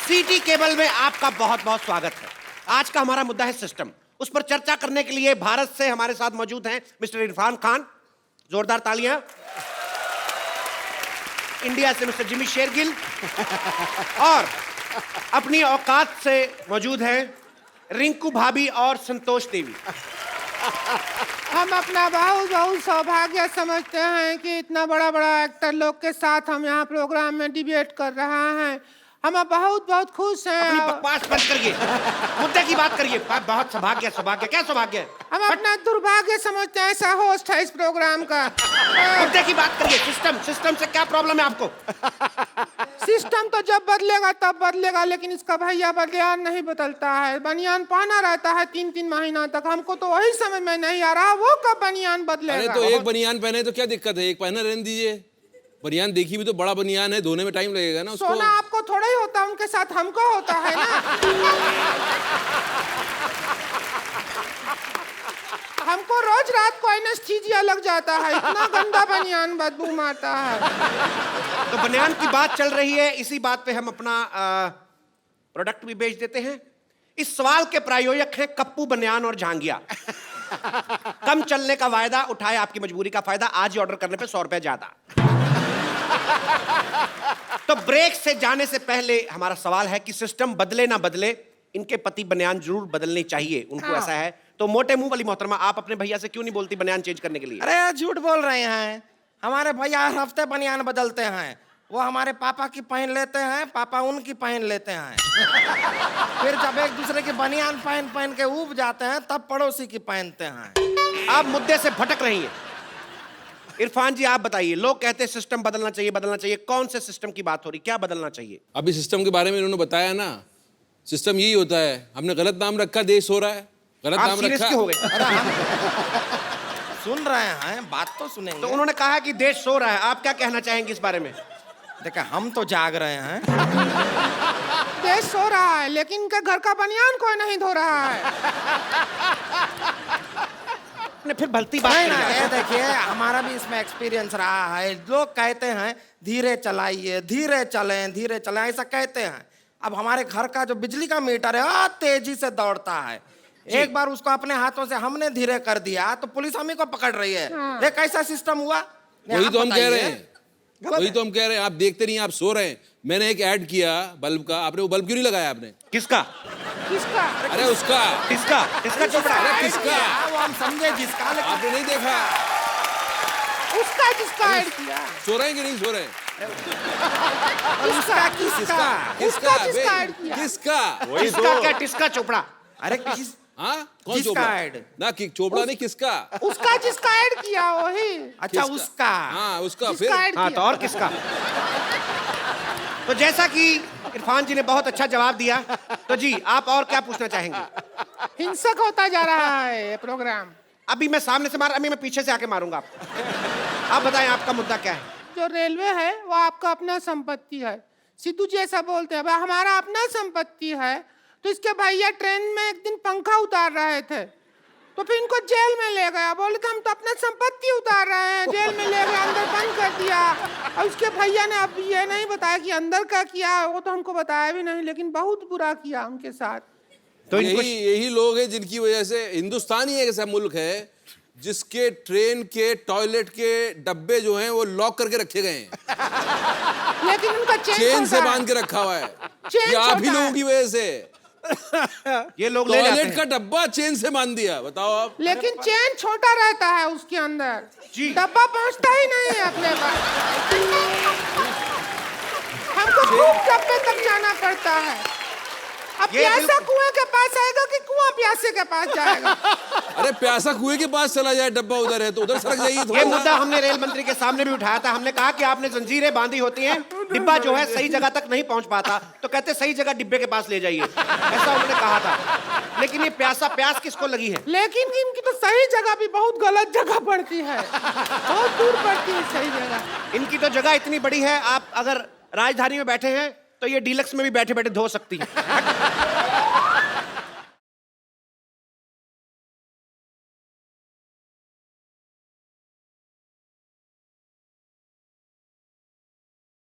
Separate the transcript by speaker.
Speaker 1: City cable में आपका बहुत बहुत स्वागत है। आज का हमारा मुद्दा है सिस्टम। उस पर चर्चा करने के लिए भारत से हमारे साथ मौजूद हैं मिस्टर इरफान खान, जोरदार तालियां। इंडिया से मिस्टर जिमी शेरगिल और अपनी औकात से मौजूद हैं रिंकू भाभी और संतोष देवी।
Speaker 2: हम अपना बहुत बहुत सौभाग्य समझते हैं कि इतना बड़ा बड़ा एक्टर लोग के साथ हम यहाँ प्रोग्राम में डिबेट कर रहे हैं। हम बहुत बहुत खुश हैं।
Speaker 1: अपनी बकवास बंद करिए, मुद्दे की बात करिए। बहुत सौभाग्य, सौभाग्य क्या सौभाग्य है?
Speaker 2: हम अपना दुर्भाग्य समझते हैं ऐसा होस्ट है इस प्रोग्राम का।
Speaker 1: मुद्दे की बात करिए। सिस्टम से क्या प्रॉब्लम है आपको?
Speaker 2: सिस्टम तो जब बदलेगा तब बदलेगा, लेकिन इसका भैया बनियान नहीं बदलता है। बनियान पहना रहता है 3-3 महीना तक। हमको तो वही समझ में नहीं आ रहा वो कब बनियान बदलेगा।
Speaker 3: अरे तो एक बनियान पहने तो क्या दिक्कत है, एक पहना रहने दीजिए। बनियान देखी भी तो बड़ा बनियान है, धोने में टाइम लगेगा ना उसको।
Speaker 2: सोना आपको थोड़ा ही होता, उनके साथ हमको होता है ना। हमको रोज रात को एनेस्थीसिया लग जाता है, इतना गंदा बनियान बदबू मारता है।
Speaker 1: तो बनियान की बात चल रही है, इसी बात पे हम अपना प्रोडक्ट भी बेच देते हैं। इस सवाल के प्रायोजक हैं कप्पू बनियान और झांगिया। कम चलने का वायदा, उठाए आपकी मजबूरी का फायदा। आज ही ऑर्डर करने पे 100 रुपए ज्यादा। तो ब्रेक से जाने से पहले हमारा सवाल है कि सिस्टम बदले ना बदले, इनके पति बनियान जरूर बदलनी चाहिए। उनको ऐसा है तो मोटे मुंह वाली मोहतरमा, आप अपने भैया से क्यों नहीं बोलती बनियान चेंज करने के लिए?
Speaker 4: अरे यार झूठ बोल रहे हैं। हमारे भैया हर हफ्ते बनियान बदलते हैं। वो हमारे पापा की पहन लेते हैं, पापा उनकी पहन लेते हैं। फिर जब एक दूसरे की बनियान पहन पहन के ऊब जाते हैं तब पड़ोसी की पहनते हैं।
Speaker 1: आप मुद्दे से भटक रही हैं। इरफान जी आप बताइए, लोग कहते हैं सिस्टम बदलना चाहिए, बदलना चाहिए। कौन से सिस्टम की बात हो रही, क्या बदलना चाहिए?
Speaker 3: अभी सिस्टम के बारे में इन्होंने बताया ना, सिस्टम यही होता है। हमने गलत नाम रखा, देश हो रहा है, गलत नाम
Speaker 1: सीरियस
Speaker 3: रखा।
Speaker 1: क्यों हो गए?
Speaker 4: अरे हम सुन रहे हैं, बात तो सुनेंगे।
Speaker 1: तो उन्होंने कहा कि देश सो रहा है, आप क्या कहना चाहेंगे इस बारे में?
Speaker 4: देखा, हम तो जाग रहे हैं।
Speaker 2: देश सो रहा है लेकिन इनके घर का बनियान कोई नहीं धो रहा है।
Speaker 1: फिर भलती बात
Speaker 4: नहीं
Speaker 1: कर
Speaker 4: ना,
Speaker 1: रहे
Speaker 4: ये
Speaker 1: हैं।
Speaker 4: देखिए हमारा भी इसमें एक्सपीरियंस रहा है। लोग कहते हैं धीरे चलाइए, धीरे चलें, ऐसा कहते हैं। अब हमारे घर का जो बिजली का मीटर है तेजी से दौड़ता है। एक बार उसको अपने हाथों से हमने धीरे कर दिया तो पुलिस हम ही को पकड़ रही है। ये कैसा सिस्टम हुआ?
Speaker 3: वही तो हम कह रहे हैं, वही तो हम कह रहे हैं। आप देखते नहीं, आप सो रहे हैं। मैंने एक ऐड किया बल्ब का, आपने वो बल्ब क्यों नहीं लगाया आपने?
Speaker 1: किसका?
Speaker 2: किसका?
Speaker 3: अरे उसका।
Speaker 1: किसका चोपड़ा?
Speaker 3: अरे किसका?
Speaker 4: वो हम समझे जिसका, लेकिन
Speaker 3: आपने नहीं देखा?
Speaker 2: उसका जिसका ऐड किया।
Speaker 3: सो रहे हैं कि नहीं सो रहे हैं?
Speaker 2: किसका?
Speaker 3: किसका
Speaker 2: जिसका ऐड किया।
Speaker 3: किसका?
Speaker 1: किसका क्या? किसका चोपड़ा?
Speaker 4: अरे किस
Speaker 3: हाँ, कौन
Speaker 4: किसका
Speaker 3: चोपड़ा?
Speaker 4: ऐड?
Speaker 3: ना कि चोपड़ा नहीं, किसका?
Speaker 2: उसका जिसका ऐड किया वही।
Speaker 4: अच्छा
Speaker 3: किसका?
Speaker 4: उसका।
Speaker 3: हाँ उसका। फिर
Speaker 2: जिसका ऐड
Speaker 1: हाँ
Speaker 2: किया।
Speaker 1: तो और किसका? तो जैसा कि इरफान जी ने बहुत अच्छा जवाब दिया, तो जी आप और क्या पूछना चाहेंगे?
Speaker 2: हिंसक होता जा रहा है ये प्रोग्राम।
Speaker 1: अभी मैं सामने से मार, अभी मैं पीछे से आके मारूंगा आपको। आप बताएं आपका मुद्दा क्या है?
Speaker 2: जो रेलवे है वो आपका अपना संपत्ति है। सिद्धू जी ऐसा बोलते हैं, भाई हमारा अपना संपत्ति है। तो इसके भैया ट्रेन में एक दिन पंखा उतार रहे थे तो फिर इनको जेल में ले गया। बोले तो हम तो अपना संपत्ति उतार रहे हैं, जेल में ले गए, अंदर बंद कर दिया। और उसके भैया ने अब ये नहीं बताया कि अंदर का किया, वो तो हमको बताया भी नहीं, लेकिन बहुत बुरा किया उनके साथ।
Speaker 1: तो इनको
Speaker 3: यही लोग हैं जिनकी वजह से हिंदुस्तान ही एक ऐसा मुल्क है जिसके ट्रेन के टॉयलेट के डब्बे जो हैं वो लॉक करके रखे गए हैं।
Speaker 2: लेकिन उनका
Speaker 3: चेन से बांध के रखा हुआ है।
Speaker 2: चेन
Speaker 3: ये आप ही
Speaker 2: छोटा
Speaker 3: लोगों
Speaker 2: है।
Speaker 3: की वजह से
Speaker 1: ये लोग ले जाते
Speaker 3: टॉयलेट का
Speaker 1: हैं।
Speaker 3: डब्बा चेन से बांध दिया। बताओ आप।
Speaker 2: लेकिन चेन छोटा रहता है उसके अंदर,
Speaker 1: जी।
Speaker 2: डब्बा पहुंचता ही नहीं है अपने पास। हमको खूब डब्बे तक जाना पड़ता है। अब
Speaker 1: ये
Speaker 2: प्यासा
Speaker 1: बिल्कुल-
Speaker 2: कुएं के पास आएगा कि कुआं प्यासे के पास जाएगा?
Speaker 3: अरे प्यासा कुएं के पास चला जाए, डब्बा उधर है तो उधर सरक जाइए
Speaker 1: ये
Speaker 3: थोड़ा
Speaker 1: मुद्दा
Speaker 3: सा।
Speaker 1: हमने रेल मंत्री के सामने भी उठाया था। हमने कहा कि आपने जंजीरें बांधी होती हैं, डिब्बा जो है सही जगह तक नहीं पहुंच पाता, तो कहते सही जगह डिब्बे के पास ले जाइए, ऐसा उन्होंने कहा था। लेकिन ये प्यास किसको लगी है?
Speaker 2: लेकिन इनकी तो सही जगह भी बहुत गलत जगह पड़ती है, बहुत दूर पड़ती है सही जगह।
Speaker 1: इनकी तो जगह इतनी बड़ी है, आप अगर राजधानी में बैठे हैं तो ये डीलक्स में भी बैठे बैठे धो सकती हैं।